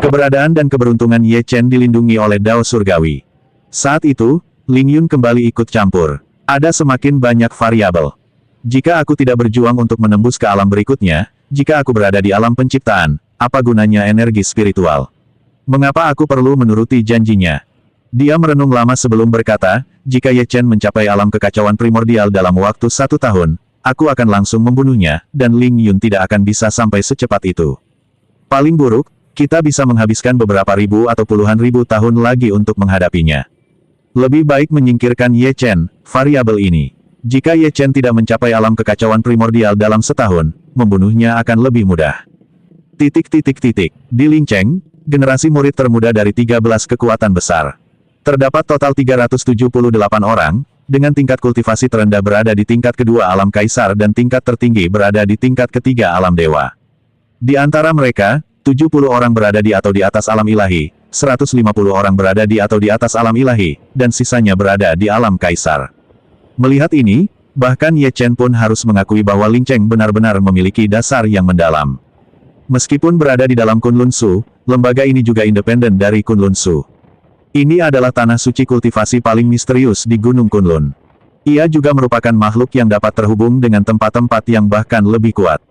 Keberadaan dan keberuntungan Ye Chen dilindungi oleh Dao Surgawi. Saat itu, Ling Yun kembali ikut campur. Ada semakin banyak variabel. Jika aku tidak berjuang untuk menembus ke alam berikutnya, jika aku berada di alam penciptaan, apa gunanya energi spiritual? Mengapa aku perlu menuruti janjinya? Dia merenung lama sebelum berkata, jika Ye Chen mencapai alam kekacauan primordial dalam waktu 1 tahun, aku akan langsung membunuhnya, dan Ling Yun tidak akan bisa sampai secepat itu. Paling buruk, kita bisa menghabiskan beberapa ribu atau puluhan ribu tahun lagi untuk menghadapinya. Lebih baik menyingkirkan Ye Chen, variabel ini. Jika Ye Chen tidak mencapai alam kekacauan primordial dalam setahun, membunuhnya akan lebih mudah. Di Ling Cheng, generasi murid termuda dari 13 kekuatan besar. Terdapat total 378 orang, dengan tingkat kultivasi terendah berada di tingkat kedua alam kaisar dan tingkat tertinggi berada di tingkat ketiga alam dewa. Di antara mereka, 70 orang berada di atau di atas alam ilahi, 150 orang berada di atau di atas alam ilahi, dan sisanya berada di alam kaisar. Melihat ini, bahkan Ye Chen pun harus mengakui bahwa Ling Cheng benar-benar memiliki dasar yang mendalam. Meskipun berada di dalam Kunlun Su, lembaga ini juga independen dari Kunlun Su. Ini adalah tanah suci kultivasi paling misterius di Gunung Kunlun. Ia juga merupakan makhluk yang dapat terhubung dengan tempat-tempat yang bahkan lebih kuat.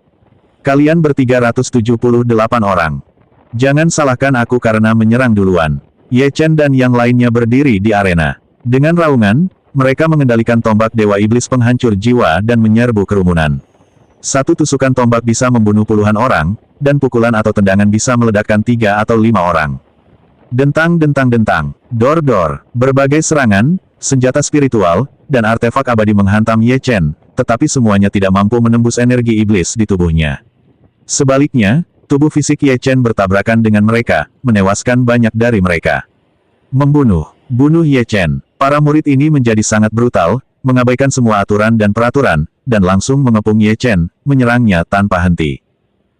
Kalian ber-378 orang. Jangan salahkan aku karena menyerang duluan. Ye Chen dan yang lainnya berdiri di arena. Dengan raungan, mereka mengendalikan tombak Dewa Iblis penghancur jiwa dan menyerbu kerumunan. Satu tusukan tombak bisa membunuh puluhan orang, dan pukulan atau tendangan bisa meledakkan 3 atau 5 orang. Dentang, dor-dor, berbagai serangan, senjata spiritual, dan artefak abadi menghantam Ye Chen, tetapi semuanya tidak mampu menembus energi iblis di tubuhnya. Sebaliknya, tubuh fisik Ye Chen bertabrakan dengan mereka, menewaskan banyak dari mereka. Bunuh Ye Chen. Para murid ini menjadi sangat brutal, mengabaikan semua aturan dan peraturan, dan langsung mengepung Ye Chen, menyerangnya tanpa henti.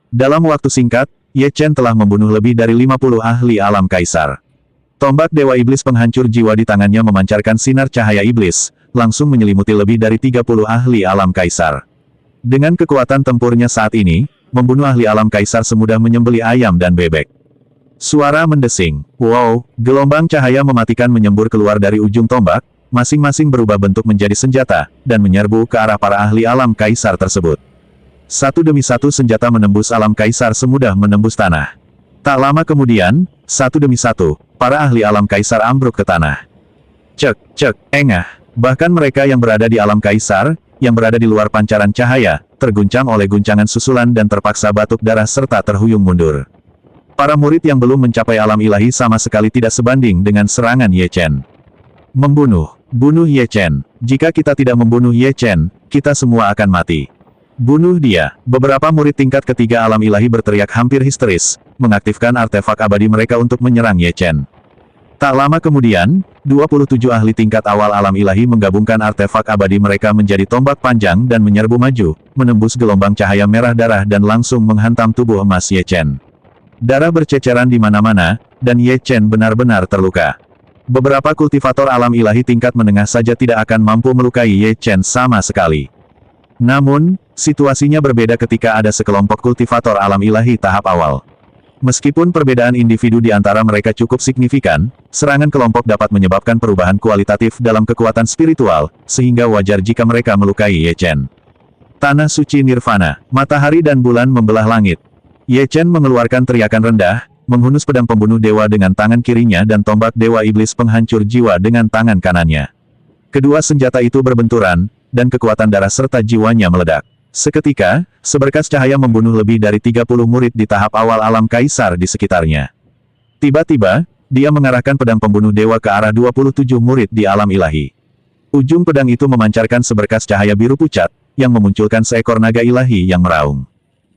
Dalam waktu singkat, Ye Chen telah membunuh lebih dari 50 ahli alam kaisar. Tombak Dewa Iblis penghancur jiwa di tangannya memancarkan sinar cahaya iblis, langsung menyelimuti lebih dari 30 ahli alam kaisar. Dengan kekuatan tempurnya saat ini, membunuh ahli alam kaisar semudah menyembelih ayam dan bebek. Suara mendesing. Wow, gelombang cahaya mematikan menyembur keluar dari ujung tombak, masing-masing berubah bentuk menjadi senjata, dan menyerbu ke arah para ahli alam kaisar tersebut. Satu demi satu senjata menembus alam kaisar semudah menembus tanah. Tak lama kemudian, satu demi satu, para ahli alam kaisar ambruk ke tanah. Engah. Bahkan mereka yang berada di alam kaisar, yang berada di luar pancaran cahaya, terguncang oleh guncangan susulan dan terpaksa batuk darah serta terhuyung mundur. Para murid yang belum mencapai alam ilahi sama sekali tidak sebanding dengan serangan Ye Chen. Bunuh Ye Chen. Jika kita tidak membunuh Ye Chen, kita semua akan mati. Bunuh dia. Beberapa murid tingkat ketiga alam ilahi berteriak hampir histeris, mengaktifkan artefak abadi mereka untuk menyerang Ye Chen. Tak lama kemudian, 27 ahli tingkat awal alam ilahi menggabungkan artefak abadi mereka menjadi tombak panjang dan menyerbu maju, menembus gelombang cahaya merah darah dan langsung menghantam tubuh emas Ye Chen. Darah berceceran di mana-mana, dan Ye Chen benar-benar terluka. Beberapa kultivator alam ilahi tingkat menengah saja tidak akan mampu melukai Ye Chen sama sekali. Namun, situasinya berbeda ketika ada sekelompok kultivator alam ilahi tahap awal. Meskipun perbedaan individu di antara mereka cukup signifikan, serangan kelompok dapat menyebabkan perubahan kualitatif dalam kekuatan spiritual, sehingga wajar jika mereka melukai Ye Chen. Tanah suci nirvana, matahari dan bulan membelah langit. Ye Chen mengeluarkan teriakan rendah, menghunus pedang pembunuh dewa dengan tangan kirinya dan tombak Dewa Iblis penghancur jiwa dengan tangan kanannya. Kedua senjata itu berbenturan, dan kekuatan darah serta jiwanya meledak. Seketika, seberkas cahaya membunuh lebih dari 30 murid di tahap awal alam kaisar di sekitarnya. Tiba-tiba, dia mengarahkan pedang pembunuh dewa ke arah 27 murid di alam ilahi. Ujung pedang itu memancarkan seberkas cahaya biru pucat, yang memunculkan seekor naga ilahi yang meraung.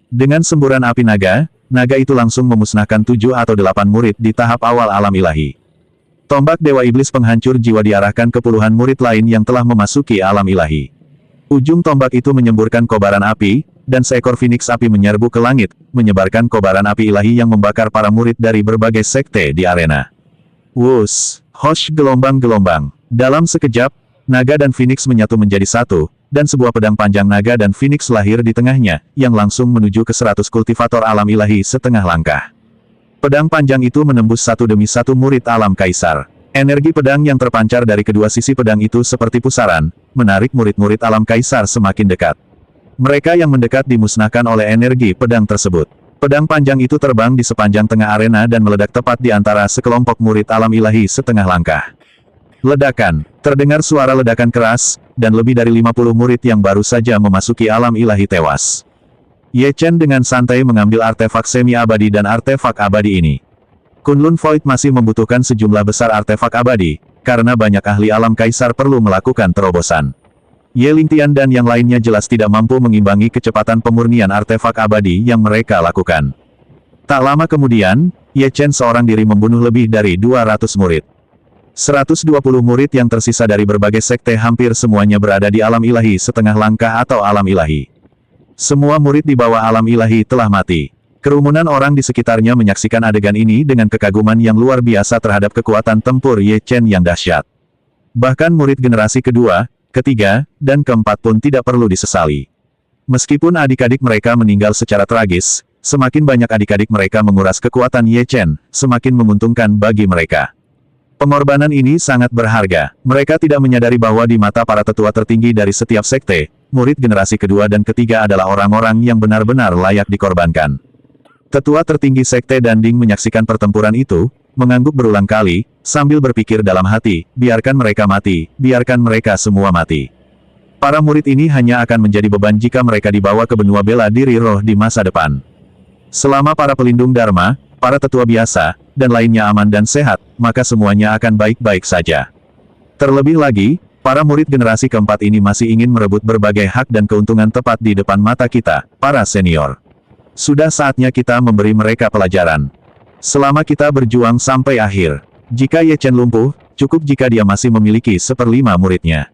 Dengan semburan api naga, naga itu langsung memusnahkan 7 atau 8 murid di tahap awal alam ilahi. Tombak Dewa Iblis penghancur jiwa diarahkan ke puluhan murid lain yang telah memasuki alam ilahi. Ujung tombak itu menyemburkan kobaran api, dan seekor phoenix api menyerbu ke langit, menyebarkan kobaran api ilahi yang membakar para murid dari berbagai sekte di arena. Wus, hosh gelombang-gelombang. Dalam sekejap, naga dan phoenix menyatu menjadi satu, dan sebuah pedang panjang naga dan phoenix lahir di tengahnya, yang langsung menuju ke 100 kultivator alam ilahi setengah langkah. Pedang panjang itu menembus satu demi satu murid alam kaisar. Energi pedang yang terpancar dari kedua sisi pedang itu seperti pusaran, menarik murid-murid alam kaisar semakin dekat. Mereka yang mendekat dimusnahkan oleh energi pedang tersebut. Pedang panjang itu terbang di sepanjang tengah arena dan meledak tepat di antara sekelompok murid alam ilahi setengah langkah. Ledakan. Terdengar suara ledakan keras, dan lebih dari 50 murid yang baru saja memasuki alam ilahi tewas. Ye Chen dengan santai mengambil artefak semi-abadi dan artefak abadi ini. Kunlun Void masih membutuhkan sejumlah besar artefak abadi, karena banyak ahli alam kaisar perlu melakukan terobosan. Ye Lingtian dan yang lainnya jelas tidak mampu mengimbangi kecepatan pemurnian artefak abadi yang mereka lakukan. Tak lama kemudian, Ye Chen seorang diri membunuh lebih dari 200 murid. 120 murid yang tersisa dari berbagai sekte hampir semuanya berada di alam ilahi setengah langkah atau alam ilahi. Semua murid di bawah alam ilahi telah mati. Kerumunan orang di sekitarnya menyaksikan adegan ini dengan kekaguman yang luar biasa terhadap kekuatan tempur Ye Chen yang dahsyat. Bahkan murid generasi kedua, ketiga, dan keempat pun tidak perlu disesali. Meskipun adik-adik mereka meninggal secara tragis, semakin banyak adik-adik mereka menguras kekuatan Ye Chen, semakin menguntungkan bagi mereka. Pengorbanan ini sangat berharga. Mereka tidak menyadari bahwa di mata para tetua tertinggi dari setiap sekte, murid generasi kedua dan ketiga adalah orang-orang yang benar-benar layak dikorbankan. Tetua tertinggi sekte Danding menyaksikan pertempuran itu, mengangguk berulang kali, sambil berpikir dalam hati, biarkan mereka mati, biarkan mereka semua mati. Para murid ini hanya akan menjadi beban jika mereka dibawa ke benua bela diri roh di masa depan. Selama para pelindung Dharma, para tetua biasa, dan lainnya aman dan sehat, maka semuanya akan baik-baik saja. Terlebih lagi, para murid generasi keempat ini masih ingin merebut berbagai hak dan keuntungan tepat di depan mata kita, para senior. Sudah saatnya kita memberi mereka pelajaran. Selama kita berjuang sampai akhir. Jika Ye Chen lumpuh, cukup jika dia masih memiliki 1/5 muridnya.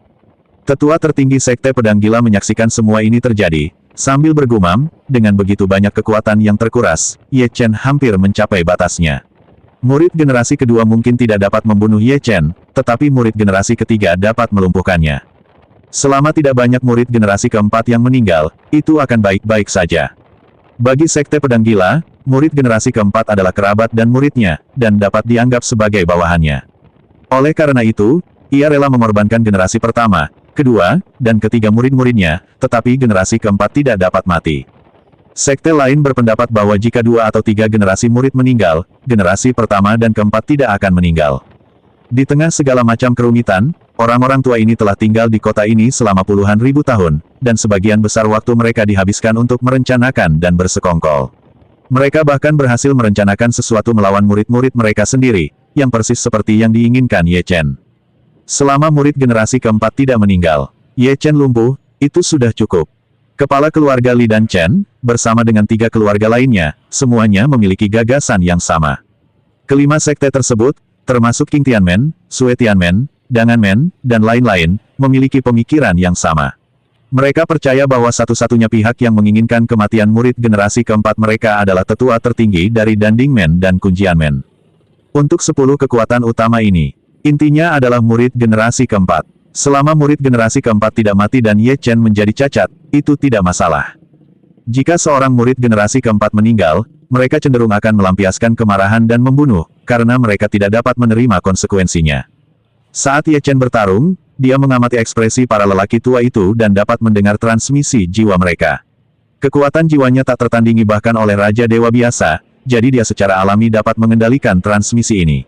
Tetua tertinggi Sekte Pedang Gila menyaksikan semua ini terjadi, sambil bergumam, dengan begitu banyak kekuatan yang terkuras, Ye Chen hampir mencapai batasnya. Murid generasi kedua mungkin tidak dapat membunuh Ye Chen, tetapi murid generasi ketiga dapat melumpuhkannya. Selama tidak banyak murid generasi keempat yang meninggal, itu akan baik-baik saja. Bagi Sekte Pedang Gila, murid generasi keempat adalah kerabat dan muridnya, dan dapat dianggap sebagai bawahannya. Oleh karena itu, ia rela mengorbankan generasi pertama, kedua, dan ketiga murid-muridnya, tetapi generasi keempat tidak dapat mati. Sekte lain berpendapat bahwa jika 2 atau 3 generasi murid meninggal, generasi pertama dan keempat tidak akan meninggal. Di tengah segala macam kerumitan, orang-orang tua ini telah tinggal di kota ini selama puluhan ribu tahun, dan sebagian besar waktu mereka dihabiskan untuk merencanakan dan bersekongkol. Mereka bahkan berhasil merencanakan sesuatu melawan murid-murid mereka sendiri, yang persis seperti yang diinginkan Ye Chen. Selama murid generasi keempat tidak meninggal, Ye Chen lumpuh, itu sudah cukup. Kepala keluarga Li Dan Chen, bersama dengan 3 keluarga lainnya, semuanya memiliki gagasan yang sama. Kelima sekte tersebut, termasuk King Tianmen, Sui Tianmen, Danganmen, dan lain-lain, memiliki pemikiran yang sama. Mereka percaya bahwa satu-satunya pihak yang menginginkan kematian murid generasi keempat mereka adalah tetua tertinggi dari Dandingmen dan Kunjianmen. Untuk 10 kekuatan utama ini, intinya adalah murid generasi keempat. Selama murid generasi keempat tidak mati dan Ye Chen menjadi cacat, itu tidak masalah. Jika seorang murid generasi keempat meninggal, mereka cenderung akan melampiaskan kemarahan dan membunuh, karena mereka tidak dapat menerima konsekuensinya. Saat Ye Chen bertarung, dia mengamati ekspresi para lelaki tua itu dan dapat mendengar transmisi jiwa mereka. Kekuatan jiwanya tak tertandingi bahkan oleh Raja Dewa biasa, jadi dia secara alami dapat mengendalikan transmisi ini.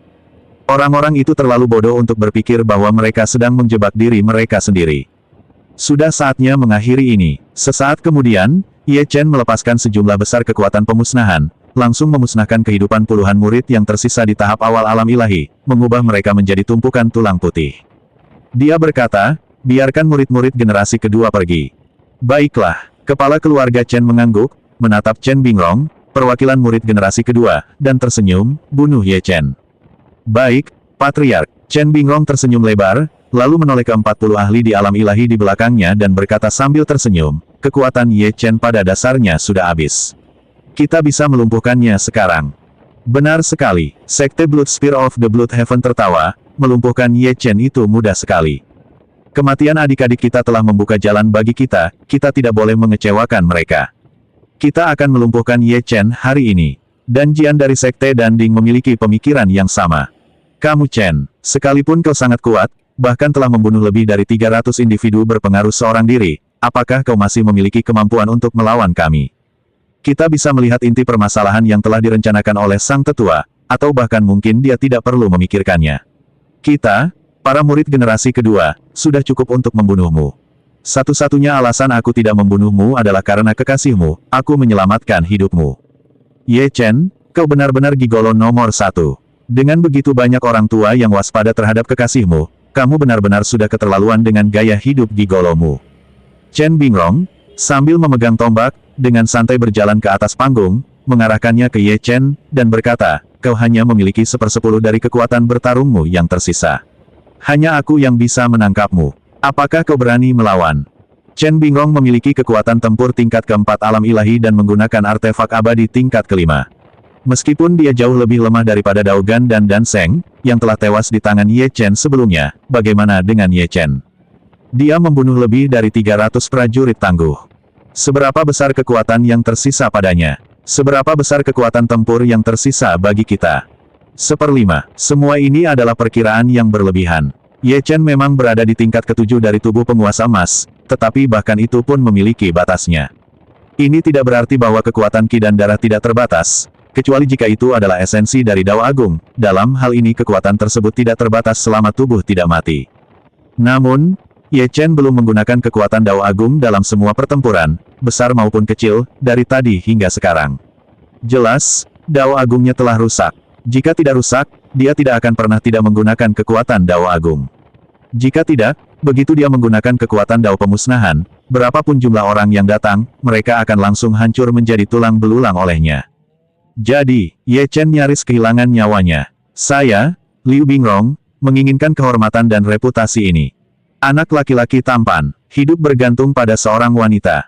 Orang-orang itu terlalu bodoh untuk berpikir bahwa mereka sedang menjebak diri mereka sendiri. Sudah saatnya mengakhiri ini. Sesaat kemudian, Ye Chen melepaskan sejumlah besar kekuatan pemusnahan, langsung memusnahkan kehidupan puluhan murid yang tersisa di tahap awal alam ilahi, mengubah mereka menjadi tumpukan tulang putih. Dia berkata, biarkan murid-murid generasi kedua pergi. Baiklah, kepala keluarga Chen mengangguk, menatap Chen Bingrong, perwakilan murid generasi kedua, dan tersenyum, bunuh Ye Chen. Baik, Patriark. Chen Bingrong tersenyum lebar, lalu menoleh ke 40 ahli di alam ilahi di belakangnya dan berkata sambil tersenyum, kekuatan Ye Chen pada dasarnya sudah habis. Kita bisa melumpuhkannya sekarang. Benar sekali, Sekte Blood Spear of the Blood Heaven tertawa, melumpuhkan Ye Chen itu mudah sekali. Kematian adik-adik kita telah membuka jalan bagi kita, kita tidak boleh mengecewakan mereka. Kita akan melumpuhkan Ye Chen hari ini. Dan Jian dari Sekte Danding memiliki pemikiran yang sama. Kamu Chen, sekalipun kau sangat kuat, bahkan telah membunuh lebih dari 300 individu berpengaruh seorang diri, apakah kau masih memiliki kemampuan untuk melawan kami? Kita bisa melihat inti permasalahan yang telah direncanakan oleh Sang Tetua, atau bahkan mungkin dia tidak perlu memikirkannya. Kita, para murid generasi kedua, sudah cukup untuk membunuhmu. Satu-satunya alasan aku tidak membunuhmu adalah karena kekasihmu, aku menyelamatkan hidupmu. Ye Chen, kau benar-benar gigolo nomor 1. Dengan begitu banyak orang tua yang waspada terhadap kekasihmu, kamu benar-benar sudah keterlaluan dengan gaya hidup gigolomu. Chen Bingrong, sambil memegang tombak, dengan santai berjalan ke atas panggung, mengarahkannya ke Ye Chen, dan berkata, kau hanya memiliki 1/10 dari kekuatan bertarungmu yang tersisa. Hanya aku yang bisa menangkapmu. Apakah kau berani melawan? Chen Bingrong memiliki kekuatan tempur tingkat keempat alam ilahi dan menggunakan artefak abadi tingkat kelima. Meskipun dia jauh lebih lemah daripada Dao Gan dan Dan Seng, yang telah tewas di tangan Ye Chen sebelumnya, bagaimana dengan Ye Chen? Dia membunuh lebih dari 300 prajurit tangguh. Seberapa besar kekuatan yang tersisa padanya? Seberapa besar kekuatan tempur yang tersisa bagi kita? 1/5. Semua ini adalah perkiraan yang berlebihan. Ye Chen memang berada di tingkat ke-7 dari tubuh penguasa emas, tetapi bahkan itu pun memiliki batasnya. Ini tidak berarti bahwa kekuatan Qi dan darah tidak terbatas, kecuali jika itu adalah esensi dari Dao Agung. Dalam hal ini kekuatan tersebut tidak terbatas selama tubuh tidak mati. Namun, Ye Chen belum menggunakan kekuatan Dao Agung dalam semua pertempuran, besar maupun kecil, dari tadi hingga sekarang. Jelas, Dao Agungnya telah rusak. Jika tidak rusak, dia tidak akan pernah tidak menggunakan kekuatan Dao Agung. Jika tidak, begitu dia menggunakan kekuatan Dao Pemusnahan, berapapun jumlah orang yang datang, mereka akan langsung hancur menjadi tulang belulang olehnya. Jadi, Ye Chen nyaris kehilangan nyawanya. Saya, Liu Bingrong, menginginkan kehormatan dan reputasi ini. Anak laki-laki tampan, hidup bergantung pada seorang wanita.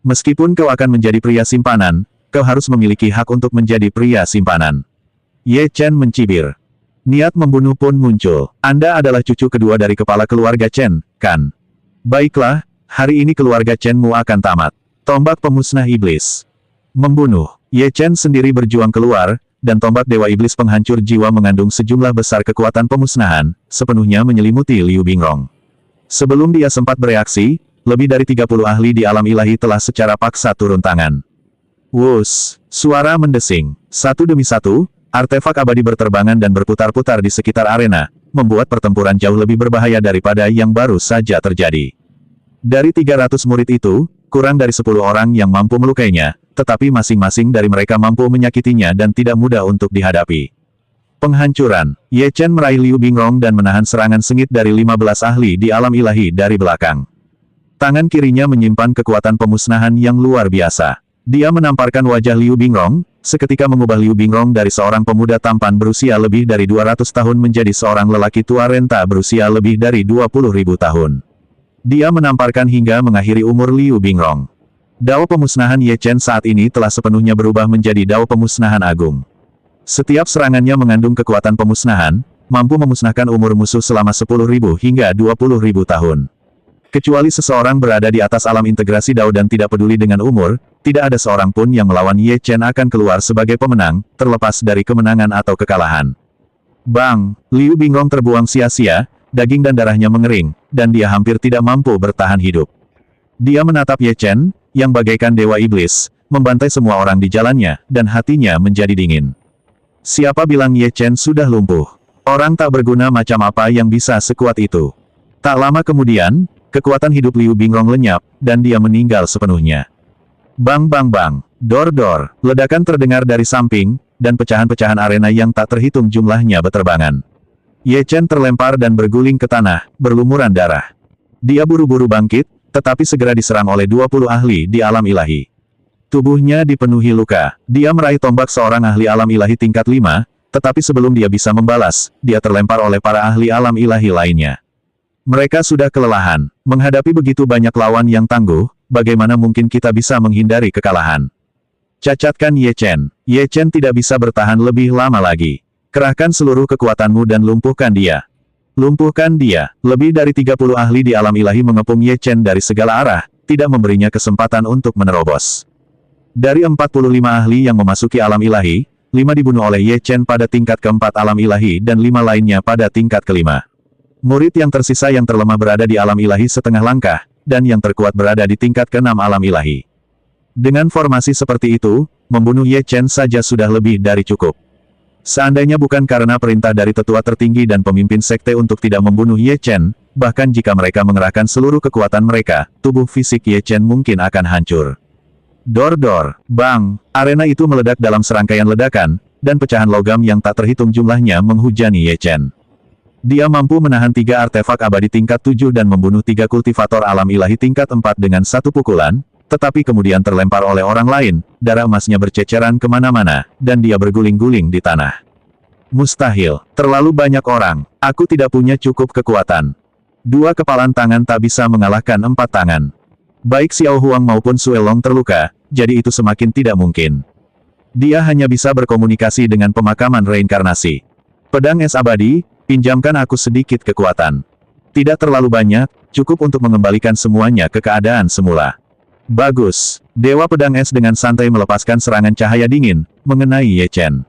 Meskipun kau akan menjadi pria simpanan, kau harus memiliki hak untuk menjadi pria simpanan. Ye Chen mencibir. Niat membunuh pun muncul. Anda adalah cucu kedua dari kepala keluarga Chen, kan? Baiklah, hari ini keluarga Chen-mu akan tamat. Tombak pemusnah iblis. Membunuh. Ye Chen sendiri berjuang keluar, dan tombak Dewa Iblis penghancur jiwa mengandung sejumlah besar kekuatan pemusnahan, sepenuhnya menyelimuti Liu Bingrong. Sebelum dia sempat bereaksi, lebih dari 30 ahli di alam ilahi telah secara paksa turun tangan. Wus, suara mendesing. Satu demi satu, artefak abadi berterbangan dan berputar-putar di sekitar arena, membuat pertempuran jauh lebih berbahaya daripada yang baru saja terjadi. Dari 300 murid itu, kurang dari 10 orang yang mampu melukainya, tetapi masing-masing dari mereka mampu menyakitinya dan tidak mudah untuk dihadapi. Penghancuran. Ye Chen meraih Liu Bingrong dan menahan serangan sengit dari 15 ahli di alam ilahi dari belakang. Tangan kirinya menyimpan kekuatan pemusnahan yang luar biasa. Dia menamparkan wajah Liu Bingrong, seketika mengubah Liu Bingrong dari seorang pemuda tampan berusia lebih dari 200 tahun menjadi seorang lelaki tua renta berusia lebih dari 20.000 tahun. Dia menamparkan hingga mengakhiri umur Liu Bingrong. Dao pemusnahan Ye Chen saat ini telah sepenuhnya berubah menjadi Dao pemusnahan agung. Setiap serangannya mengandung kekuatan pemusnahan, mampu memusnahkan umur musuh selama 10.000 hingga 20.000 tahun. Kecuali seseorang berada di atas alam integrasi Dao dan tidak peduli dengan umur, tidak ada seorang pun yang melawan Ye Chen akan keluar sebagai pemenang, terlepas dari kemenangan atau kekalahan. Bang! Liu Bingrong terbuang sia-sia, daging dan darahnya mengering, dan dia hampir tidak mampu bertahan hidup. Dia menatap Ye Chen, yang bagaikan dewa iblis, membantai semua orang di jalannya, dan hatinya menjadi dingin. Siapa bilang Ye Chen sudah lumpuh? Orang tak berguna macam apa yang bisa sekuat itu? Tak lama kemudian, kekuatan hidup Liu Bingrong lenyap, dan dia meninggal sepenuhnya. Bang bang bang, dor dor, ledakan terdengar dari samping, dan pecahan-pecahan arena yang tak terhitung jumlahnya beterbangan. Ye Chen terlempar dan berguling ke tanah, berlumuran darah. Dia buru-buru bangkit, tetapi segera diserang oleh 20 ahli di alam ilahi. Tubuhnya dipenuhi luka. Dia meraih tombak seorang ahli alam ilahi tingkat 5, tetapi sebelum dia bisa membalas, dia terlempar oleh para ahli alam ilahi lainnya. Mereka sudah kelelahan. Menghadapi begitu banyak lawan yang tangguh, bagaimana mungkin kita bisa menghindari kekalahan? Cacatkan Ye Chen. Ye Chen tidak bisa bertahan lebih lama lagi. Kerahkan seluruh kekuatanmu dan lumpuhkan dia. Lumpuhkan dia. Lebih dari 30 ahli di alam ilahi mengepung Ye Chen dari segala arah, tidak memberinya kesempatan untuk menerobos. Dari 45 ahli yang memasuki alam ilahi, 5 dibunuh oleh Ye Chen pada tingkat keempat alam ilahi dan 5 lainnya pada tingkat kelima. Murid yang tersisa yang terlemah berada di alam ilahi setengah langkah, dan yang terkuat berada di tingkat keenam alam ilahi. Dengan formasi seperti itu, membunuh Ye Chen saja sudah lebih dari cukup. Seandainya bukan karena perintah dari tetua tertinggi dan pemimpin sekte untuk tidak membunuh Ye Chen, bahkan jika mereka mengerahkan seluruh kekuatan mereka, tubuh fisik Ye Chen mungkin akan hancur. Dor-dor, bang, arena itu meledak dalam serangkaian ledakan, dan pecahan logam yang tak terhitung jumlahnya menghujani Ye Chen. Dia mampu menahan 3 artefak abadi tingkat 7 dan membunuh 3 kultivator alam ilahi tingkat 4 dengan satu pukulan, tetapi kemudian terlempar oleh orang lain, darah emasnya berceceran kemana-mana, dan dia berguling-guling di tanah. Mustahil, terlalu banyak orang, aku tidak punya cukup kekuatan. 2 kepalan tangan tak bisa mengalahkan 4 tangan. Baik Xiao Huang maupun Sue Long terluka, jadi itu semakin tidak mungkin. Dia hanya bisa berkomunikasi dengan pemakaman reinkarnasi. Pedang es abadi, pinjamkan aku sedikit kekuatan. Tidak terlalu banyak, cukup untuk mengembalikan semuanya ke keadaan semula. Bagus. Dewa Pedang Es dengan santai melepaskan serangan cahaya dingin, mengenai Ye Chen.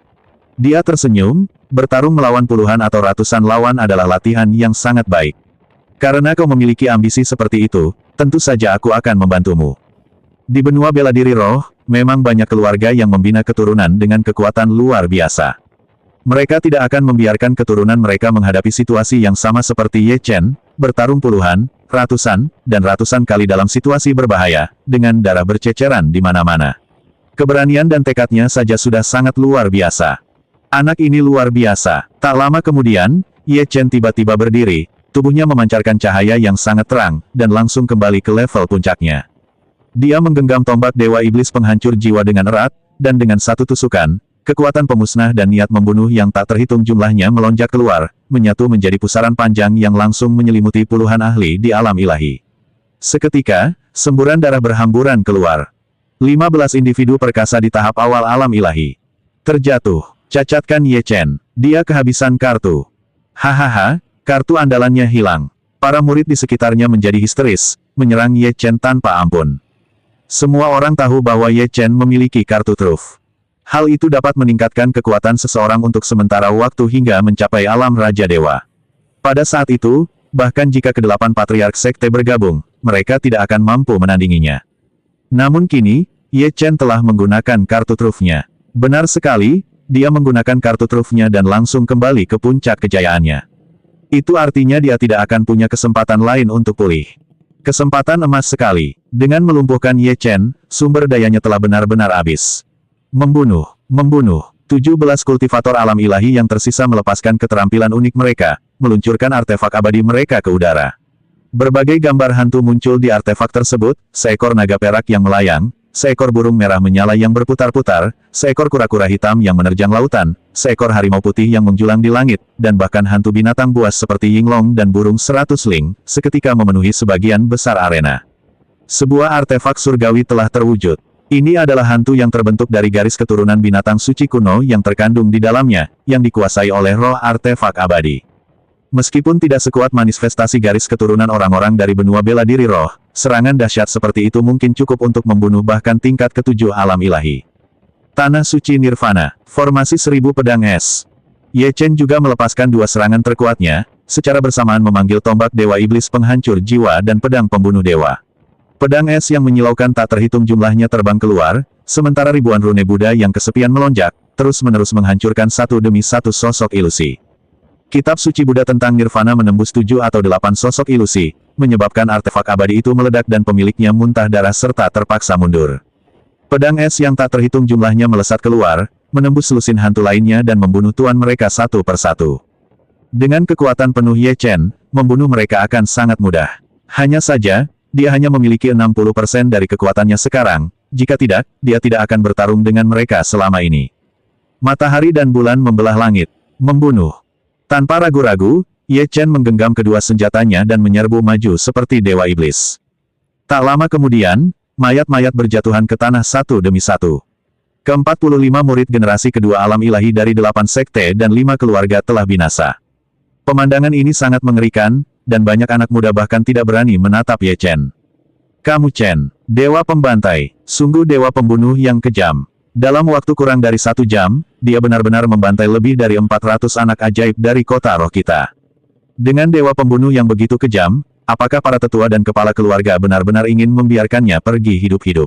Dia tersenyum, bertarung melawan puluhan atau ratusan lawan adalah latihan yang sangat baik. Karena kau memiliki ambisi seperti itu, tentu saja aku akan membantumu. Di benua bela diri roh, memang banyak keluarga yang membina keturunan dengan kekuatan luar biasa. Mereka tidak akan membiarkan keturunan mereka menghadapi situasi yang sama seperti Ye Chen, bertarung puluhan, ratusan, dan ratusan kali dalam situasi berbahaya, dengan darah berceceran di mana-mana. Keberanian dan tekadnya saja sudah sangat luar biasa. Anak ini luar biasa. Tak lama kemudian, Ye Chen tiba-tiba berdiri, tubuhnya memancarkan cahaya yang sangat terang, dan langsung kembali ke level puncaknya. Dia menggenggam tombak Dewa Iblis Penghancur Jiwa dengan erat, dan dengan satu tusukan, kekuatan pemusnah dan niat membunuh yang tak terhitung jumlahnya melonjak keluar, menyatu menjadi pusaran panjang yang langsung menyelimuti puluhan ahli di alam ilahi. Seketika, semburan darah berhamburan keluar. 15 individu perkasa di tahap awal alam ilahi terjatuh. Cacatkan Ye Chen. Dia kehabisan kartu. Hahaha, kartu andalannya hilang. Para murid di sekitarnya menjadi histeris, menyerang Ye Chen tanpa ampun. Semua orang tahu bahwa Ye Chen memiliki kartu truf. Hal itu dapat meningkatkan kekuatan seseorang untuk sementara waktu hingga mencapai alam Raja Dewa. Pada saat itu, bahkan jika kedelapan patriark sekte bergabung, mereka tidak akan mampu menandinginya. Namun kini, Ye Chen telah menggunakan kartu trufnya. Benar sekali, dia menggunakan kartu trufnya dan langsung kembali ke puncak kejayaannya. Itu artinya dia tidak akan punya kesempatan lain untuk pulih. Kesempatan emas sekali. Dengan melumpuhkan Ye Chen, sumber dayanya telah benar-benar habis. Membunuh. 17 kultivator alam ilahi yang tersisa melepaskan keterampilan unik mereka, meluncurkan artefak abadi mereka ke udara. Berbagai gambar hantu muncul di artefak tersebut, seekor naga perak yang melayang, seekor burung merah menyala yang berputar-putar, seekor kura-kura hitam yang menerjang lautan, seekor harimau putih yang menjulang di langit, dan bahkan hantu binatang buas seperti Yinglong dan burung 100 ling, seketika memenuhi sebagian besar arena. Sebuah artefak surgawi telah terwujud. Ini adalah hantu yang terbentuk dari garis keturunan binatang suci kuno yang terkandung di dalamnya, yang dikuasai oleh roh artefak abadi. Meskipun tidak sekuat manifestasi garis keturunan orang-orang dari benua bela diri roh, serangan dahsyat seperti itu mungkin cukup untuk membunuh bahkan tingkat ketujuh alam ilahi. Tanah Suci Nirvana, formasi 1000 pedang es. Ye Chen juga melepaskan 2 serangan terkuatnya, secara bersamaan memanggil tombak Dewa Iblis Penghancur Jiwa dan pedang pembunuh dewa. Pedang es yang menyilaukan tak terhitung jumlahnya terbang keluar, sementara ribuan rune Buddha yang kesepian melonjak, terus-menerus menghancurkan satu demi satu sosok ilusi. Kitab suci Buddha tentang Nirvana menembus 7 atau 8 sosok ilusi, menyebabkan artefak abadi itu meledak dan pemiliknya muntah darah serta terpaksa mundur. Pedang es yang tak terhitung jumlahnya melesat keluar, menembus lusin hantu lainnya dan membunuh tuan mereka satu persatu. Dengan kekuatan penuh Ye Chen, membunuh mereka akan sangat mudah. Hanya saja, dia hanya memiliki 60% dari kekuatannya sekarang, jika tidak, dia tidak akan bertarung dengan mereka selama ini. Matahari dan bulan membelah langit. Membunuh. Tanpa ragu-ragu, Ye Chen menggenggam kedua senjatanya dan menyerbu maju seperti Dewa Iblis. Tak lama kemudian, mayat-mayat berjatuhan ke tanah satu demi satu. Ke-45 murid generasi kedua alam ilahi dari 8 sekte dan 5 keluarga telah binasa. Pemandangan ini sangat mengerikan, dan banyak anak muda bahkan tidak berani menatap Ye Chen. Kamu Chen, dewa pembantai, sungguh dewa pembunuh yang kejam. Dalam waktu kurang dari 1 jam, dia benar-benar membantai lebih dari 400 anak ajaib dari kota roh kita. Dengan dewa pembunuh yang begitu kejam, apakah para tetua dan kepala keluarga benar-benar ingin membiarkannya pergi hidup-hidup?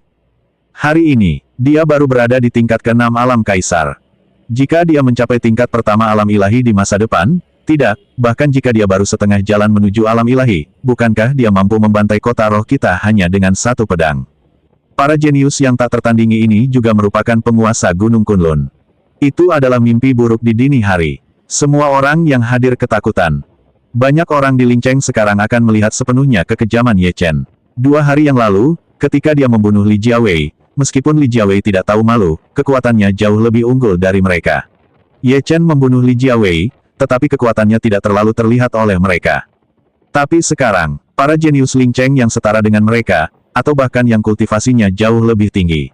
Hari ini, dia baru berada di tingkat ke-6 alam kaisar. Jika dia mencapai tingkat pertama alam ilahi di masa depan, tidak, bahkan jika dia baru setengah jalan menuju alam ilahi, bukankah dia mampu membantai kota roh kita hanya dengan satu pedang? Para jenius yang tak tertandingi ini juga merupakan penguasa Gunung Kunlun. Itu adalah mimpi buruk di dini hari. Semua orang yang hadir ketakutan. Banyak orang di Lincheng sekarang akan melihat sepenuhnya kekejaman Ye Chen. 2 hari yang lalu, ketika dia membunuh Li Jiawei, meskipun Li Jiawei tidak tahu malu, kekuatannya jauh lebih unggul dari mereka. Ye Chen membunuh Li Jiawei, tetapi kekuatannya tidak terlalu terlihat oleh mereka. Tapi sekarang, para jenius Lincheng yang setara dengan mereka, atau bahkan yang kultivasinya jauh lebih tinggi.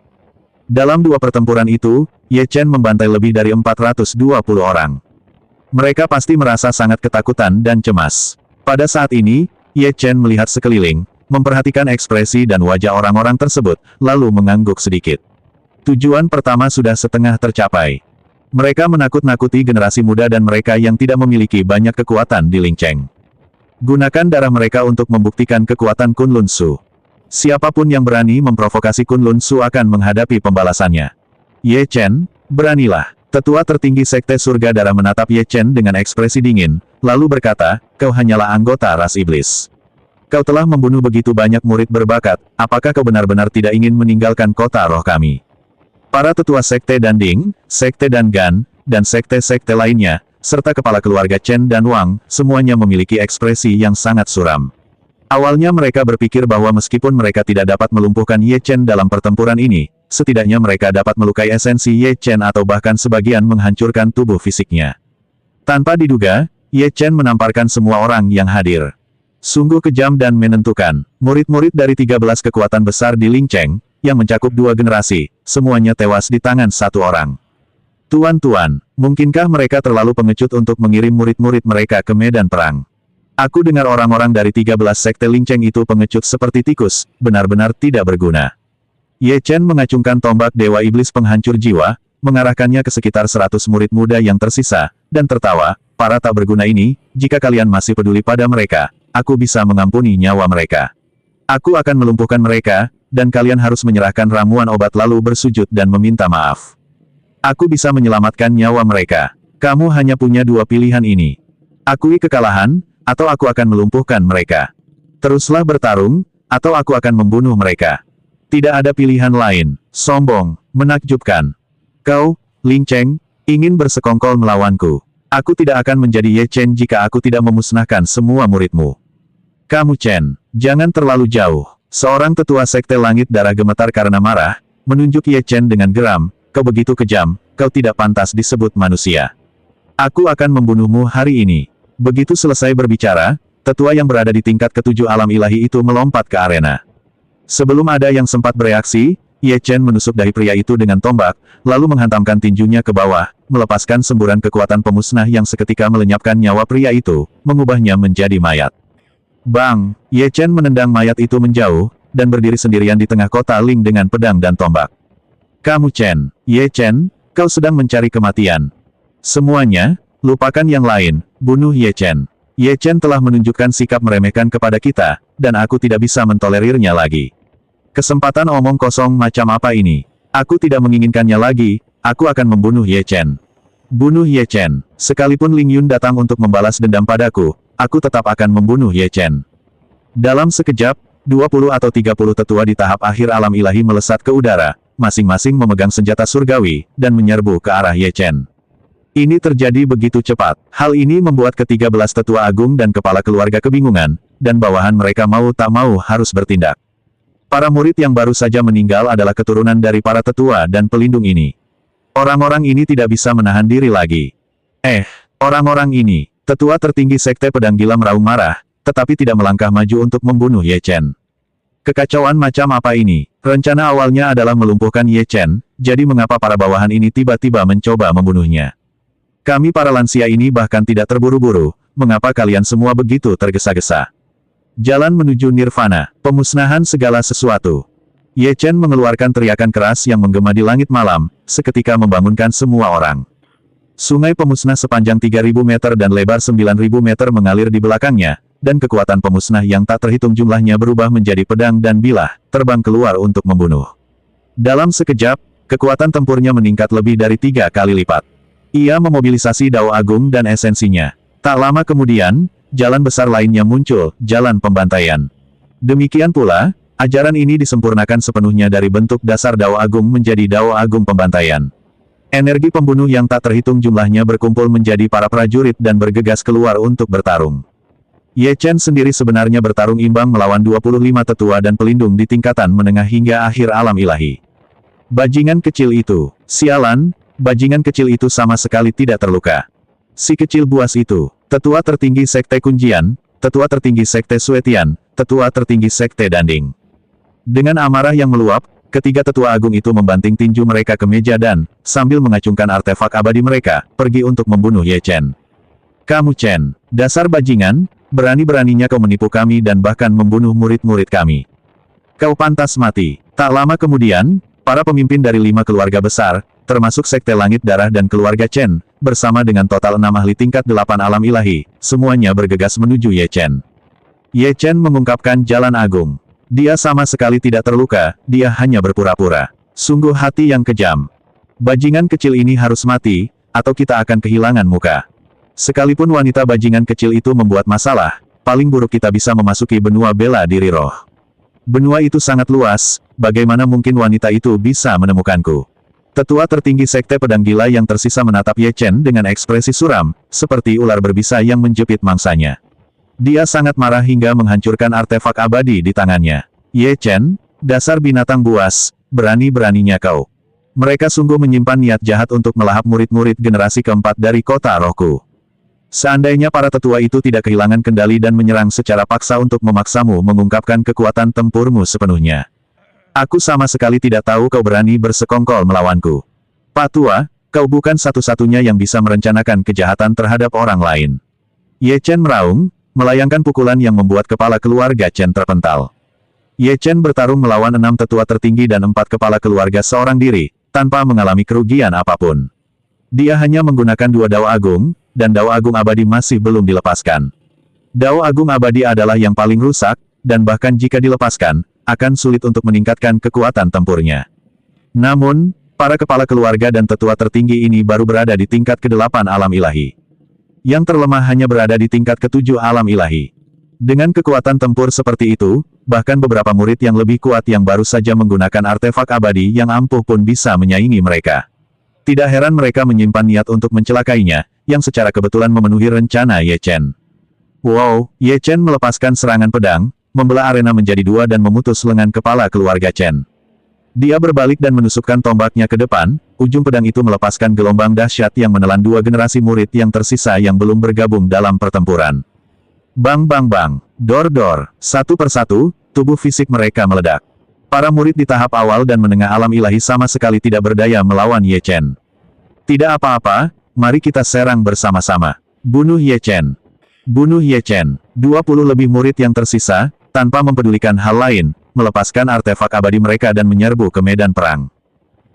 Dalam 2 pertempuran itu, Ye Chen membantai lebih dari 420 orang. Mereka pasti merasa sangat ketakutan dan cemas. Pada saat ini, Ye Chen melihat sekeliling, memperhatikan ekspresi dan wajah orang-orang tersebut, lalu mengangguk sedikit. Tujuan pertama sudah setengah tercapai. Mereka menakut-nakuti generasi muda dan mereka yang tidak memiliki banyak kekuatan di Lincheng. Gunakan darah mereka untuk membuktikan kekuatan Kunlun Su. Siapapun yang berani memprovokasi Kunlun Su akan menghadapi pembalasannya. Ye Chen, beranilah. Tetua tertinggi Sekte Surga Darah menatap Ye Chen dengan ekspresi dingin, lalu berkata, kau hanyalah anggota ras iblis. Kau telah membunuh begitu banyak murid berbakat, apakah kau benar-benar tidak ingin meninggalkan kota roh kami? Para tetua Sekte Danding, Sekte Dangan, dan sekte-sekte lainnya, serta kepala keluarga Chen dan Wang, semuanya memiliki ekspresi yang sangat suram. Awalnya mereka berpikir bahwa meskipun mereka tidak dapat melumpuhkan Ye Chen dalam pertempuran ini, setidaknya mereka dapat melukai esensi Ye Chen atau bahkan sebagian menghancurkan tubuh fisiknya. Tanpa diduga, Ye Chen menamparkan semua orang yang hadir. Sungguh kejam dan menentukan. Murid-murid dari 13 kekuatan besar di Lincheng, yang mencakup 2 generasi, semuanya tewas di tangan 1 orang. Tuan-tuan, mungkinkah mereka terlalu pengecut untuk mengirim murid-murid mereka ke medan perang? Aku dengar orang-orang dari 13 sekte Lincheng itu pengecut seperti tikus, benar-benar tidak berguna. Ye Chen mengacungkan tombak Dewa Iblis Penghancur Jiwa, mengarahkannya ke sekitar 100 murid muda yang tersisa, dan tertawa, para tak berguna ini, jika kalian masih peduli pada mereka, aku bisa mengampuni nyawa mereka. Aku akan melumpuhkan mereka, dan kalian harus menyerahkan ramuan obat lalu bersujud dan meminta maaf. Aku bisa menyelamatkan nyawa mereka. Kamu hanya punya 2 pilihan ini. Akui kekalahan, atau aku akan melumpuhkan mereka. Teruslah bertarung, atau aku akan membunuh mereka. Tidak ada pilihan lain. Sombong, menakjubkan. Kau, Lincheng, ingin bersekongkol melawanku. Aku tidak akan menjadi Ye Chen jika aku tidak memusnahkan semua muridmu. Kamu Chen, jangan terlalu jauh. Seorang tetua sekte langit darah gemetar karena marah, menunjuk Ye Chen dengan geram, kau begitu kejam, kau tidak pantas disebut manusia. Aku akan membunuhmu hari ini. Begitu selesai berbicara, tetua yang berada di tingkat ke-7 alam ilahi itu melompat ke arena. Sebelum ada yang sempat bereaksi, Ye Chen menusuk dahi pria itu dengan tombak, lalu menghantamkan tinjunya ke bawah, melepaskan semburan kekuatan pemusnah yang seketika melenyapkan nyawa pria itu, mengubahnya menjadi mayat. Bang! Ye Chen menendang mayat itu menjauh, dan berdiri sendirian di tengah kota Ling dengan pedang dan tombak. Kamu Chen, Ye Chen, kau sedang mencari kematian. Semuanya, lupakan yang lain, bunuh Ye Chen. Ye Chen telah menunjukkan sikap meremehkan kepada kita, dan aku tidak bisa mentolerirnya lagi. Kesempatan omong kosong macam apa ini? Aku tidak menginginkannya lagi, aku akan membunuh Ye Chen. Bunuh Ye Chen. Sekalipun Ling Yun datang untuk membalas dendam padaku, aku tetap akan membunuh Ye Chen. Dalam sekejap, 20 atau 30 tetua di tahap akhir alam ilahi melesat ke udara, masing-masing memegang senjata surgawi, dan menyerbu ke arah Ye Chen. Ini terjadi begitu cepat. Hal ini membuat ke-13 tetua agung dan kepala keluarga kebingungan, dan bawahan mereka mau tak mau harus bertindak. Para murid yang baru saja meninggal adalah keturunan dari para tetua dan pelindung ini. Orang-orang ini tidak bisa menahan diri lagi. Orang-orang ini, tetua tertinggi Sekte Pedang Gila meraung marah, tetapi tidak melangkah maju untuk membunuh Ye Chen. Kekacauan macam apa ini? Rencana awalnya adalah melumpuhkan Ye Chen, jadi mengapa para bawahan ini tiba-tiba mencoba membunuhnya? Kami para lansia ini bahkan tidak terburu-buru, mengapa kalian semua begitu tergesa-gesa? Jalan menuju nirvana, pemusnahan segala sesuatu. Ye Chen mengeluarkan teriakan keras yang menggema di langit malam, seketika membangunkan semua orang. Sungai pemusnah sepanjang 3.000 meter dan lebar 9.000 meter mengalir di belakangnya, dan kekuatan pemusnah yang tak terhitung jumlahnya berubah menjadi pedang dan bilah, terbang keluar untuk membunuh. Dalam sekejap, kekuatan tempurnya meningkat lebih dari 3 kali lipat. Ia memobilisasi Dao Agung dan esensinya. Tak lama kemudian, jalan besar lainnya muncul, jalan pembantaian. Demikian pula, ajaran ini disempurnakan sepenuhnya dari bentuk dasar Dao Agung menjadi Dao Agung pembantaian. Energi pembunuh yang tak terhitung jumlahnya berkumpul menjadi para prajurit dan bergegas keluar untuk bertarung. Ye Chen sendiri sebenarnya bertarung imbang melawan 25 tetua dan pelindung di tingkatan menengah hingga akhir alam ilahi. Bajingan kecil itu, sialan, bajingan kecil itu sama sekali tidak terluka. Si kecil buas itu, tetua tertinggi Sekte Kunjian, tetua tertinggi Sekte Suetian, tetua tertinggi Sekte Danding. Dengan amarah yang meluap, ketiga tetua agung itu membanting tinju mereka ke meja dan, sambil mengacungkan artefak abadi mereka, pergi untuk membunuh Ye Chen. Kamu Chen, dasar bajingan, berani-beraninya kau menipu kami dan bahkan membunuh murid-murid kami. Kau pantas mati. Tak lama kemudian, para pemimpin dari 5 keluarga besar, termasuk Sekte Langit Darah dan keluarga Chen, bersama dengan total 6 ahli tingkat 8 alam ilahi, semuanya bergegas menuju Ye Chen. Ye Chen mengungkapkan jalan agung. Dia sama sekali tidak terluka, dia hanya berpura-pura. Sungguh hati yang kejam. Bajingan kecil ini harus mati, atau kita akan kehilangan muka. Sekalipun wanita bajingan kecil itu membuat masalah, paling buruk kita bisa memasuki benua bela diri roh. Benua itu sangat luas, bagaimana mungkin wanita itu bisa menemukanku? Tetua tertinggi Sekte Pedang Gila yang tersisa menatap Ye Chen dengan ekspresi suram, seperti ular berbisa yang menjepit mangsanya. Dia sangat marah hingga menghancurkan artefak abadi di tangannya. Ye Chen, dasar binatang buas, berani-beraninya kau. Mereka sungguh menyimpan niat jahat untuk melahap murid-murid generasi keempat dari kota rohku. Seandainya para tetua itu tidak kehilangan kendali dan menyerang secara paksa untuk memaksamu mengungkapkan kekuatan tempurmu sepenuhnya. Aku sama sekali tidak tahu kau berani bersekongkol melawanku. Pak Tua, kau bukan satu-satunya yang bisa merencanakan kejahatan terhadap orang lain. Ye Chen meraung, melayangkan pukulan yang membuat kepala keluarga Chen terpental. Ye Chen bertarung melawan 6 tetua tertinggi dan 4 kepala keluarga seorang diri, tanpa mengalami kerugian apapun. Dia hanya menggunakan 2 Dao Agung, dan Dao Agung Abadi masih belum dilepaskan. Dao Agung Abadi adalah yang paling rusak, dan bahkan jika dilepaskan, akan sulit untuk meningkatkan kekuatan tempurnya. Namun, para kepala keluarga dan tetua tertinggi ini baru berada di tingkat ke-8 alam ilahi. Yang terlemah hanya berada di tingkat ke-7 alam ilahi. Dengan kekuatan tempur seperti itu, bahkan beberapa murid yang lebih kuat yang baru saja menggunakan artefak abadi yang ampuh pun bisa menyaingi mereka. Tidak heran mereka menyimpan niat untuk mencelakainya, yang secara kebetulan memenuhi rencana Ye Chen. Wow, Ye Chen melepaskan serangan pedang, membelah arena menjadi 2 dan memutus lengan kepala keluarga Chen. Dia berbalik dan menusukkan tombaknya ke depan, ujung pedang itu melepaskan gelombang dahsyat yang menelan 2 generasi murid yang tersisa yang belum bergabung dalam pertempuran. Bang bang bang, dor dor, satu persatu, tubuh fisik mereka meledak. Para murid di tahap awal dan menengah alam ilahi sama sekali tidak berdaya melawan Ye Chen. Tidak apa-apa, mari kita serang bersama-sama. Bunuh Ye Chen. Bunuh Ye Chen. 20 lebih murid yang tersisa, tanpa mempedulikan hal lain, melepaskan artefak abadi mereka dan menyerbu ke medan perang.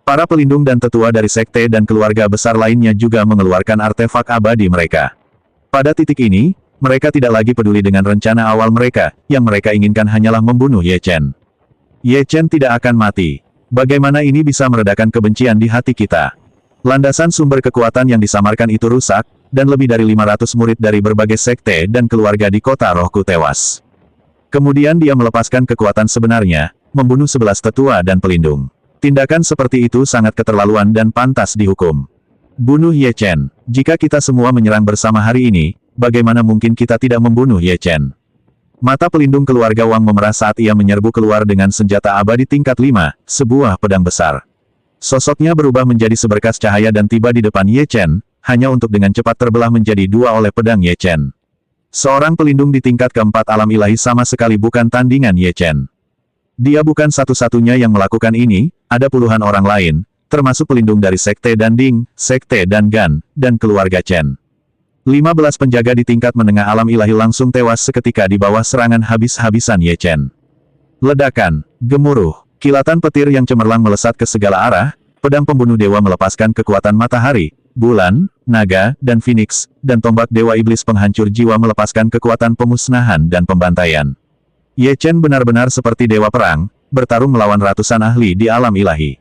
Para pelindung dan tetua dari sekte dan keluarga besar lainnya juga mengeluarkan artefak abadi mereka. Pada titik ini, mereka tidak lagi peduli dengan rencana awal mereka, yang mereka inginkan hanyalah membunuh Ye Chen. Ye Chen tidak akan mati. Bagaimana ini bisa meredakan kebencian di hati kita? Landasan sumber kekuatan yang disamarkan itu rusak, dan lebih dari 500 murid dari berbagai sekte dan keluarga di kota rohku tewas. Kemudian dia melepaskan kekuatan sebenarnya, membunuh 11 tetua dan pelindung. Tindakan seperti itu sangat keterlaluan dan pantas dihukum. Bunuh Ye Chen. Jika kita semua menyerang bersama hari ini, bagaimana mungkin kita tidak membunuh Ye Chen? Mata pelindung keluarga Wang memerah saat ia menyerbu keluar dengan senjata abadi tingkat 5, sebuah pedang besar. Sosoknya berubah menjadi seberkas cahaya dan tiba di depan Ye Chen, hanya untuk dengan cepat terbelah menjadi 2 oleh pedang Ye Chen. Seorang pelindung di tingkat keempat alam ilahi sama sekali bukan tandingan Ye Chen. Dia bukan satu-satunya yang melakukan ini, ada puluhan orang lain, termasuk pelindung dari Sekte Danding, Sekte Dangan, dan keluarga Chen. 15 penjaga di tingkat menengah alam ilahi langsung tewas seketika di bawah serangan habis-habisan Ye Chen. Ledakan, gemuruh, Kilatan petir yang cemerlang melesat ke segala arah, pedang pembunuh dewa melepaskan kekuatan matahari, bulan, naga, dan phoenix, dan tombak dewa iblis penghancur jiwa melepaskan kekuatan pemusnahan dan pembantaian. Ye Chen benar-benar seperti dewa perang, bertarung melawan ratusan ahli di alam ilahi.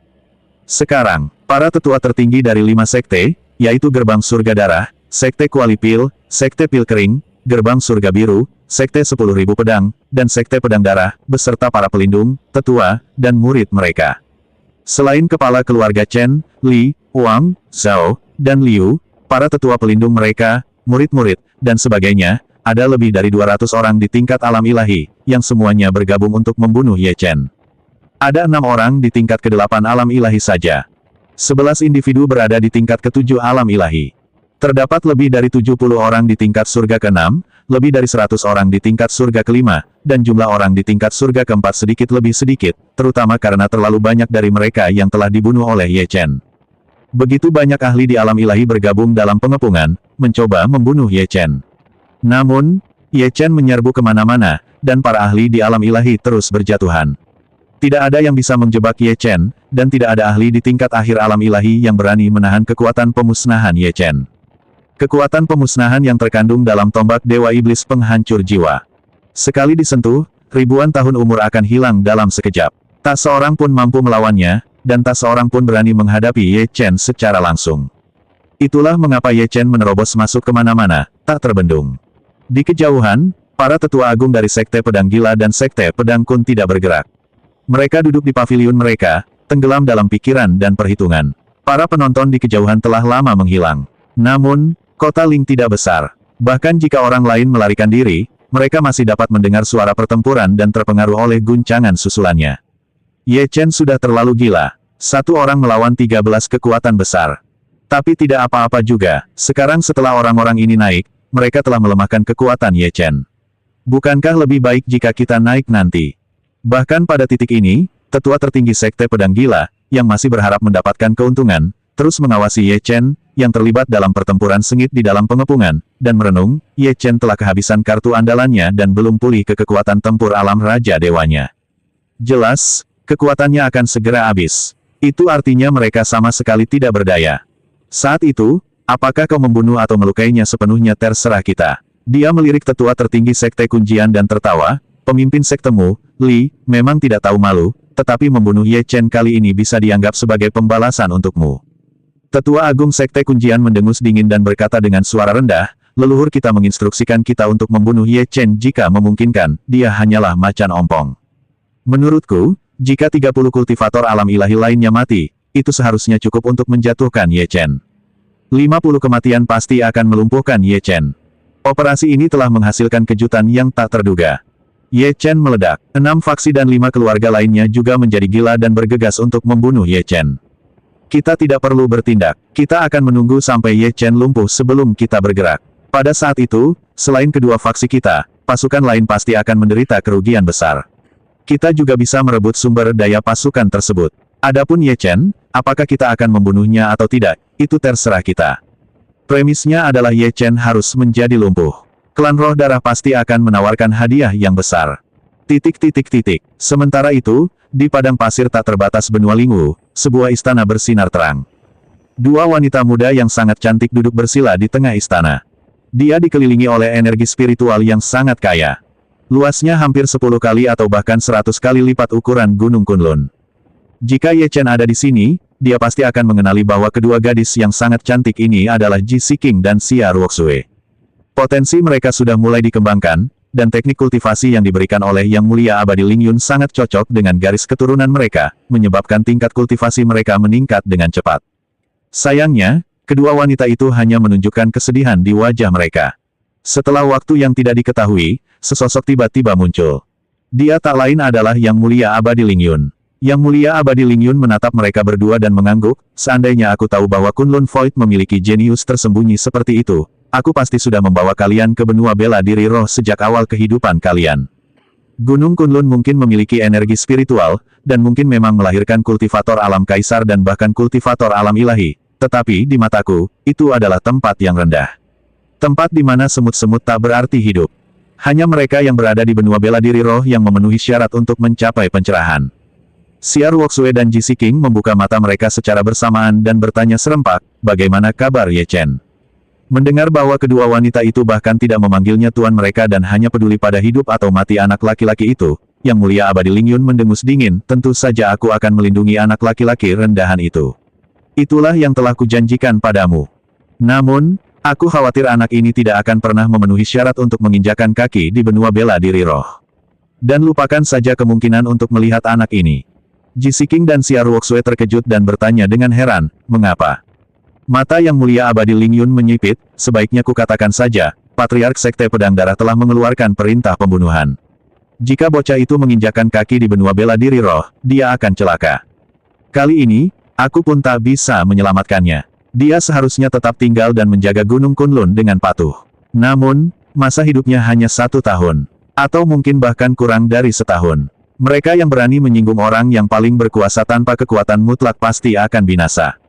Sekarang, para tetua tertinggi dari 5 sekte, yaitu Gerbang Surga Darah, Sekte Kuali Pil, Sekte Pil Kering, Gerbang Surga Biru, Sekte 10.000 Pedang, dan Sekte Pedang Darah, beserta para pelindung, tetua, dan murid mereka. Selain kepala keluarga Chen, Li, Wang, Zhao, dan Liu, para tetua pelindung mereka, murid-murid, dan sebagainya, ada lebih dari 200 orang di tingkat alam ilahi, yang semuanya bergabung untuk membunuh Ye Chen. Ada 6 orang di tingkat ke-8 alam ilahi saja. 11 individu berada di tingkat ke-7 alam ilahi. Terdapat lebih dari 70 orang di tingkat surga ke-6, lebih dari 100 orang di tingkat surga ke-5, dan jumlah orang di tingkat surga ke-4 sedikit lebih sedikit, terutama karena terlalu banyak dari mereka yang telah dibunuh oleh Ye Chen. Begitu banyak ahli di alam ilahi bergabung dalam pengepungan, mencoba membunuh Ye Chen. Namun, Ye Chen menyerbu kemana-mana, dan para ahli di alam ilahi terus berjatuhan. Tidak ada yang bisa menjebak Ye Chen, dan tidak ada ahli di tingkat akhir alam ilahi yang berani menahan kekuatan pemusnahan Ye Chen. Kekuatan pemusnahan yang terkandung dalam tombak dewa iblis penghancur jiwa. Sekali disentuh, ribuan tahun umur akan hilang dalam sekejap. Tak seorang pun mampu melawannya, dan tak seorang pun berani menghadapi Ye Chen secara langsung. Itulah mengapa Ye Chen menerobos masuk kemana-mana, tak terbendung. Di kejauhan, para tetua agung dari Sekte Pedang Gila dan Sekte Pedang Kun tidak bergerak. Mereka duduk di paviliun mereka, tenggelam dalam pikiran dan perhitungan. Para penonton di kejauhan telah lama menghilang. Namun, kota Ling tidak besar. Bahkan jika orang lain melarikan diri, mereka masih dapat mendengar suara pertempuran dan terpengaruh oleh guncangan susulannya. Ye Chen sudah terlalu gila. Satu orang melawan 13 kekuatan besar. Tapi tidak apa-apa juga, sekarang setelah orang-orang ini naik, mereka telah melemahkan kekuatan Ye Chen. Bukankah lebih baik jika kita naik nanti? Bahkan pada titik ini, tetua tertinggi Sekte Pedang Gila, yang masih berharap mendapatkan keuntungan, terus mengawasi Ye Chen, yang terlibat dalam pertempuran sengit di dalam pengepungan, dan merenung, Ye Chen telah kehabisan kartu andalannya dan belum pulih ke kekuatan tempur alam Raja Dewanya. Jelas, kekuatannya akan segera habis. Itu artinya mereka sama sekali tidak berdaya. Saat itu, apakah kau membunuh atau melukainya sepenuhnya terserah kita. Dia melirik tetua tertinggi Sekte Kunjian dan tertawa, pemimpin sektemu, Li, memang tidak tahu malu, tetapi membunuh Ye Chen kali ini bisa dianggap sebagai pembalasan untukmu. Tetua Agung Sekte Kunjian mendengus dingin dan berkata dengan suara rendah, leluhur kita menginstruksikan kita untuk membunuh Ye Chen jika memungkinkan, dia hanyalah macan ompong. Menurutku, jika 30 kultivator alam ilahi lainnya mati, itu seharusnya cukup untuk menjatuhkan Ye Chen. 50 kematian pasti akan melumpuhkan Ye Chen. Operasi ini telah menghasilkan kejutan yang tak terduga. Ye Chen meledak. 6 faksi dan 5 keluarga lainnya juga menjadi gila dan bergegas untuk membunuh Ye Chen. Kita tidak perlu bertindak. Kita akan menunggu sampai Ye Chen lumpuh sebelum kita bergerak. Pada saat itu, selain kedua faksi kita, pasukan lain pasti akan menderita kerugian besar. Kita juga bisa merebut sumber daya pasukan tersebut. Adapun Ye Chen, apakah kita akan membunuhnya atau tidak, itu terserah kita. Premisnya adalah Ye Chen harus menjadi lumpuh. Klan Roh Darah pasti akan menawarkan hadiah yang besar. Sementara itu, di padang pasir tak terbatas benua Lingwu, sebuah istana bersinar terang. Dua wanita muda yang sangat cantik duduk bersila di tengah istana. Dia dikelilingi oleh energi spiritual yang sangat kaya. Luasnya hampir 10 kali atau bahkan 100 kali lipat ukuran Gunung Kunlun. Jika Ye Chen ada di sini, dia pasti akan mengenali bahwa kedua gadis yang sangat cantik ini adalah Ji Siking dan Xia Ruoxue. Potensi mereka sudah mulai dikembangkan, dan teknik kultivasi yang diberikan oleh Yang Mulia Abadi Lingyun sangat cocok dengan garis keturunan mereka, menyebabkan tingkat kultivasi mereka meningkat dengan cepat. Sayangnya, kedua wanita itu hanya menunjukkan kesedihan di wajah mereka. Setelah waktu yang tidak diketahui, sesosok tiba-tiba muncul. Dia tak lain adalah Yang Mulia Abadi Lingyun. Yang Mulia Abadi Lingyun menatap mereka berdua dan mengangguk, seandainya aku tahu bahwa Kunlun Void memiliki jenius tersembunyi seperti itu, aku pasti sudah membawa kalian ke benua bela diri roh sejak awal kehidupan kalian. Gunung Kunlun mungkin memiliki energi spiritual, dan mungkin memang melahirkan kultivator alam kaisar dan bahkan kultivator alam ilahi, tetapi di mataku, itu adalah tempat yang rendah. Tempat di mana semut-semut tak berarti hidup. Hanya mereka yang berada di benua bela diri roh yang memenuhi syarat untuk mencapai pencerahan. Xiao Ruoxue dan Ji Siqing membuka mata mereka secara bersamaan dan bertanya serempak, bagaimana kabar Ye Chen? Mendengar bahwa kedua wanita itu bahkan tidak memanggilnya tuan mereka dan hanya peduli pada hidup atau mati anak laki-laki itu, Yang Mulia Abadi Ling Yun mendengus dingin, tentu saja aku akan melindungi anak laki-laki rendahan itu. Itulah yang telah kujanjikan padamu. Namun, aku khawatir anak ini tidak akan pernah memenuhi syarat untuk menginjakan kaki di benua bela diri roh. Dan lupakan saja kemungkinan untuk melihat anak ini. Ji Siqing dan Xiao Ruoxue terkejut dan bertanya dengan heran, mengapa? Mata Yang Mulia Abadi Ling Yun menyipit, sebaiknya kukatakan saja, Patriark Sekte Pedang Darah telah mengeluarkan perintah pembunuhan. Jika bocah itu menginjakan kaki di benua bela diri roh, dia akan celaka. Kali ini, aku pun tak bisa menyelamatkannya. Dia seharusnya tetap tinggal dan menjaga Gunung Kunlun dengan patuh. Namun, masa hidupnya hanya 1 tahun. Atau mungkin bahkan kurang dari setahun. Mereka yang berani menyinggung orang yang paling berkuasa tanpa kekuatan mutlak pasti akan binasa.